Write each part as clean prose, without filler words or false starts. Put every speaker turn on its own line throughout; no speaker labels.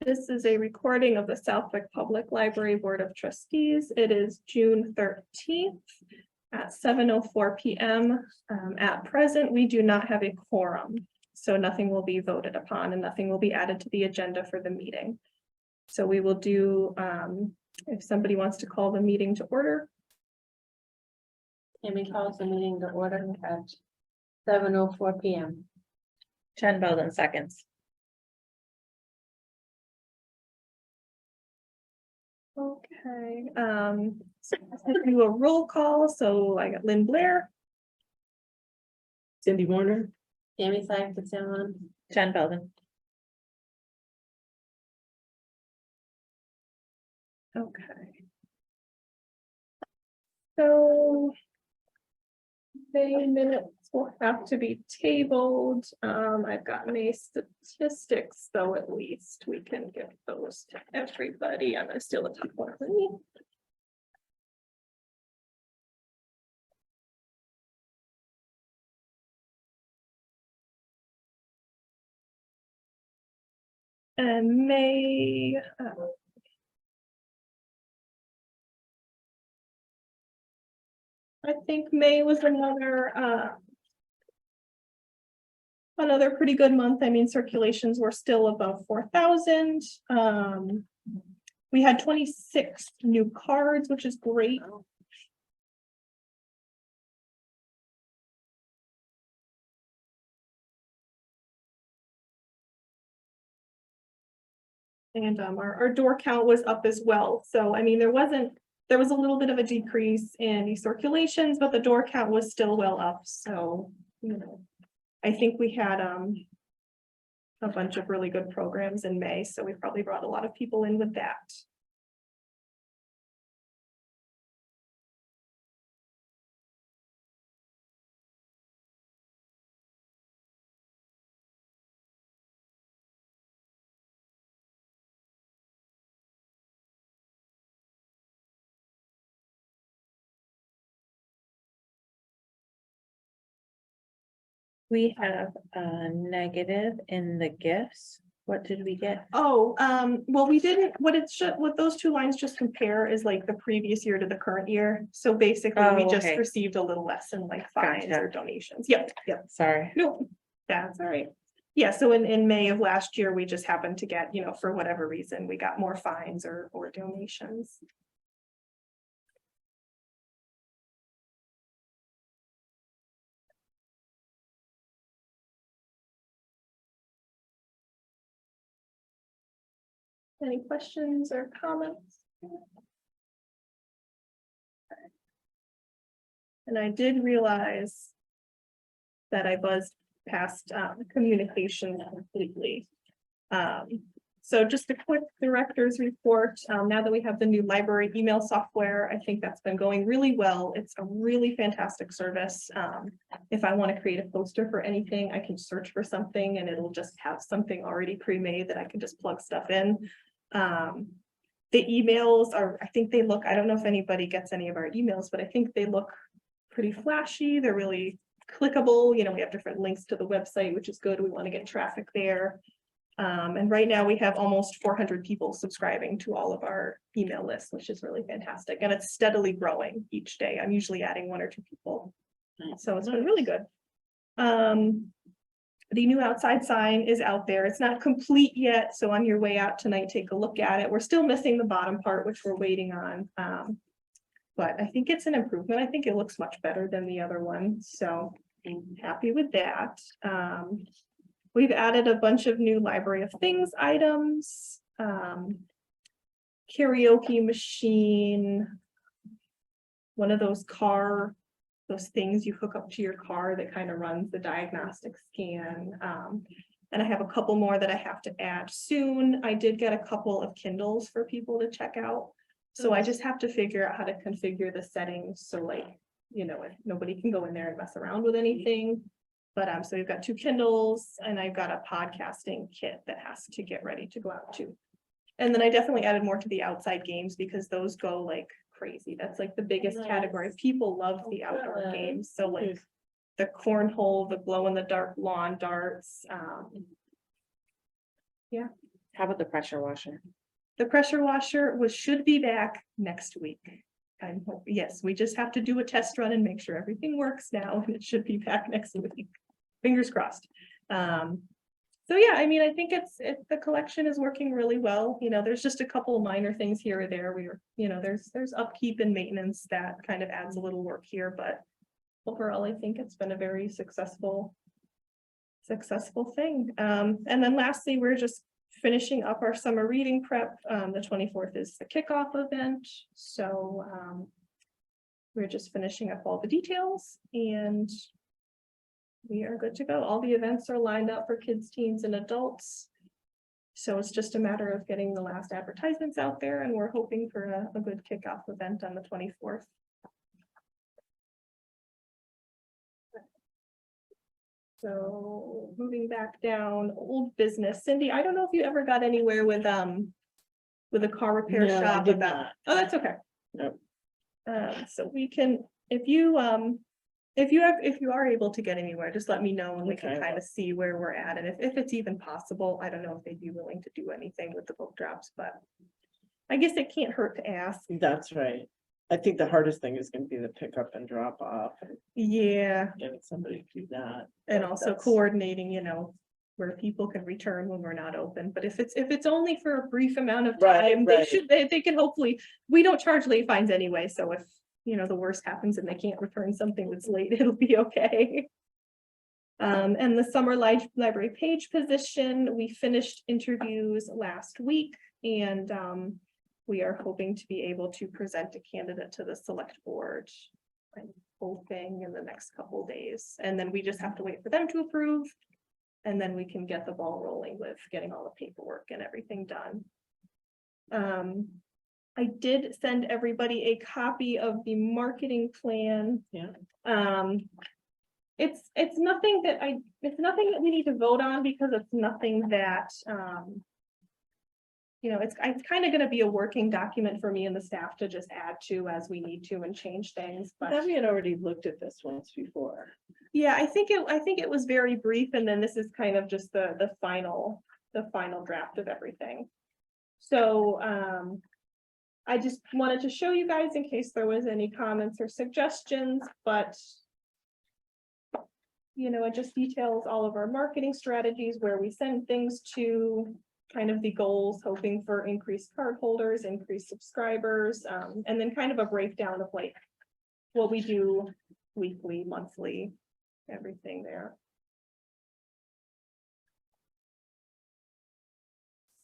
This is a recording of the Southwick Public Library Board of Trustees. It is June 13th at 7:04 p.m. At present, we do not have a quorum, so nothing will be voted upon and nothing will be added to the agenda for the meeting. So we will do, if somebody wants to call the meeting to order.
Amy calls the meeting to order at 7:04 p.m.
Jen Belden seconds.
Okay, so let's do a roll call. So I got Lynn Blair,
Cindy Warner,
Amy Sykes,
Jen Belden.
okay. So May minutes will have to be tabled. I've got May statistics, so at least we can give those to everybody. I'm gonna steal the top one for me. And May, I think May was another pretty good month. I mean, circulations were still above 4,000. We had 26 new cards, which is great. And our door count was up as well. So, I mean, there was a little bit of a decrease in the circulations, but the door count was still well up. So, you know, I think we had a bunch of really good programs in May. So we probably brought a lot of people in with that.
We have a negative in the gifts. What did we get?
Oh, well, we didn't, what those two lines just compare is like the previous year to the current year. So basically, we
Oh,
just
okay.
received a little less in like fines
Gotcha.
or donations. Yep.
Sorry.
No, that's all right. Yeah, so in May of last year, we just happened to get, you know, for whatever reason, we got more fines or donations. Any questions or comments? And I did realize that I buzzed past communication completely. So just a quick director's report. Now that we have the new library email software, I think that's been going really well. It's a really fantastic service. If I want to create a poster for anything, I can search for something and it'll just have something already pre-made that I can just plug stuff in. The emails are, I think they look, I don't know if anybody gets any of our emails, but I think they look pretty flashy. They're really clickable. You know, we have different links to the website, which is good. We want to get traffic there. And right now we have almost 400 people subscribing to all of our email lists, which is really fantastic. And it's steadily growing each day. I'm usually adding 1 or 2 people. So it's been really good. The new outside sign is out there. It's not complete yet. So on your way out tonight, take a look at it. We're still missing the bottom part, which we're waiting on. But I think it's an improvement. I think it looks much better than the other one. So I'm happy with that. We've added a bunch of new library of things items. Karaoke machine. One of those things you hook up to your car that kind of runs the diagnostic scan. And I have a couple more that I have to add soon. I did get a couple of Kindles for people to check out. So I just have to figure out how to configure the settings. So like, you know, nobody can go in there and mess around with anything. But so we've got 2 Kindles and I've got a podcasting kit that has to get ready to go out too. And then I definitely added more to the outside games because those go like crazy. That's like the biggest category. People love the outdoor games. So like the cornhole, the glow in the dark lawn darts. Yeah,
How about the pressure washer?
The pressure washer should be back next week. Yes, we just have to do a test run and make sure everything works now, and it should be back next week. Fingers crossed. So yeah, I mean, I think the collection is working really well. You know, there's just a couple of minor things here or there. There's upkeep and maintenance that kind of adds a little work here, but overall, I think it's been a very successful thing. And then lastly, we're just finishing up our summer reading prep. The 24th is the kickoff event. So we're just finishing up all the details and we are good to go. All the events are lined up for kids, teens, and adults. So it's just a matter of getting the last advertisements out there, and we're hoping for a good kickoff event on the 24th. So moving back down, old business. Cindy, I don't know if you ever got anywhere with a car repair
No, I
shop
did
about.
not.
Oh, that's okay.
Nope.
So we can, if you are able to get anywhere, just let me know and we can
Okay.
kind of see where we're at. And if it's even possible, I don't know if they'd be willing to do anything with the book drops, but I guess it can't hurt to ask.
That's right. I think the hardest thing is gonna be the pickup and drop off and
Yeah,
getting somebody to do that.
and
But
also
that's-
coordinating, where people can return when we're not open. But if it's only for a brief amount of
Right,
time,
right.
they can hopefully, we don't charge late fines anyway, so if, the worst happens and they can't return something that's late, it'll be okay. And the summer library page position, we finished interviews last week and we are hoping to be able to present a candidate to the select board. I'm hoping in the next couple days, and then we just have to wait for them to approve. And then we can get the ball rolling with getting all the paperwork and everything done. I did send everybody a copy of the marketing plan.
Yeah.
It's nothing that we need to vote on because it's nothing that, it's kind of going to be a working document for me and the staff to just add to as we need to and change things.
I
But
thought we had already looked at this once before.
yeah, I think it was very brief, and then this is kind of just the final draft of everything. So I just wanted to show you guys in case there was any comments or suggestions, but it just details all of our marketing strategies, where we send things to, kind of the goals, hoping for increased cardholders, increased subscribers, and then kind of a breakdown of like what we do weekly, monthly, everything there.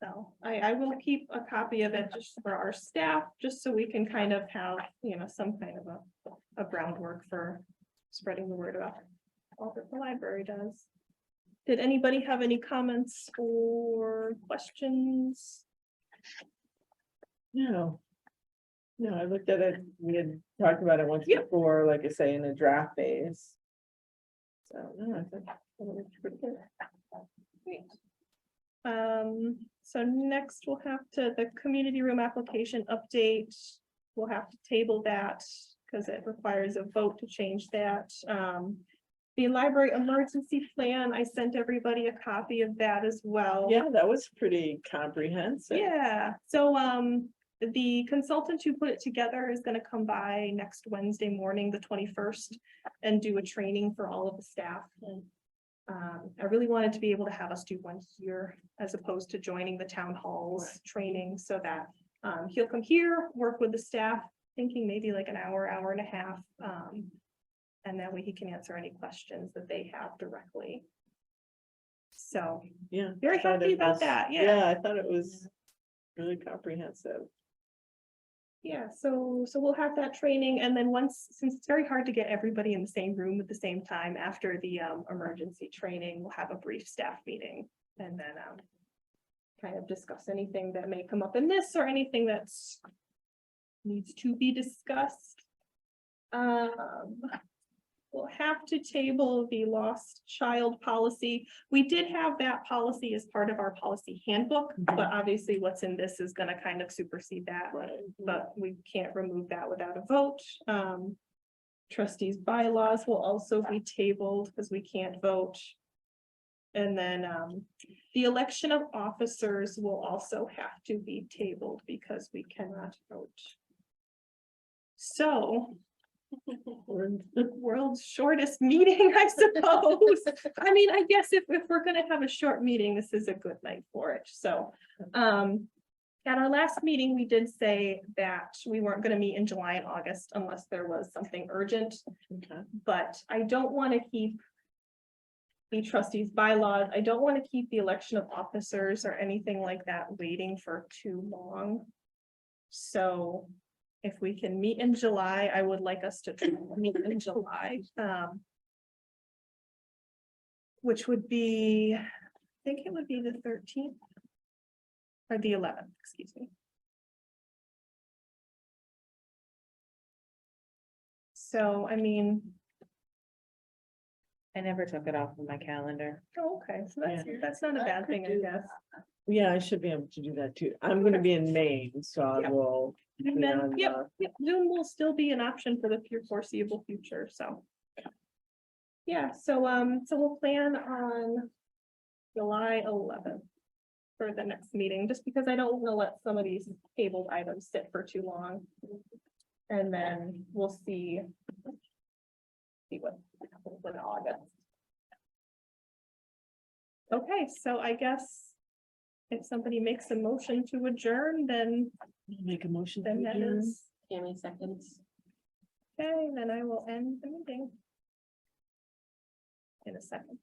So I will keep a copy of it just for our staff, just so we can kind of have, some kind of a groundwork for spreading the word about all that the library does. Did anybody have any comments or questions?
No. No, I looked at it, we had talked about it once
Yep.
before, like I say, in a draft phase. So, no, I think it looks pretty good.
Great. So next we'll have the community room application update. We'll have to table that because it requires a vote to change that. The library emergency plan, I sent everybody a copy of that as well.
Yeah, that was pretty comprehensive.
Yeah, so the consultant who put it together is gonna come by next Wednesday morning, the 21st, and do a training for all of the staff. And I really wanted to be able to have us do one here as opposed to joining the town halls training, so that he'll come here, work with the staff, thinking maybe like an hour, hour and a half. And that way he can answer any questions that they have directly. So
Yeah.
very
I thought
happy
it
about
was-
that, yeah.
Yeah, I thought it was really comprehensive.
Yeah, so we'll have that training, and then since it's very hard to get everybody in the same room at the same time after the emergency training, we'll have a brief staff meeting and then kind of discuss anything that may come up in this or anything that's needs to be discussed. We'll have to table the lost child policy. We did have that policy as part of our policy handbook, but obviously what's in this is gonna kind of supersede that.
Right.
But we can't remove that without a vote. Trustees bylaws will also be tabled because we can't vote. And then, the election of officers will also have to be tabled because we cannot vote. So, world's shortest meeting, I suppose. I mean, I guess if we're gonna have a short meeting, this is a good night for it, so. At our last meeting, we did say that we weren't gonna meet in July and August unless there was something urgent.
Okay.
But I don't wanna keep the trustees bylaws, I don't wanna keep the election of officers or anything like that waiting for too long. So if we can meet in July, I would like us to try to meet in July. Which would be, I think it would be the 13th. Or the 11th, excuse me. So, I mean,
I never took it off of my calendar.
oh, okay, so that's not a
I
bad
could
thing, I
do
guess.
Yeah, I should be able to do that too. I'm gonna be in Maine, so I
Yeah.
will.
And
be
then,
on,
yep, Zoom will still be an option for the foreseeable future, so. Yeah, so we'll plan on July 11th for the next meeting, just because I don't want to let some of these tabled items sit for too long. And then we'll see what happens in August. Okay, so I guess if somebody makes a motion to adjourn, then
Make a motion. to
then that
adjourn.
is,
Tammy seconds.
okay, then I will end the meeting. In a second.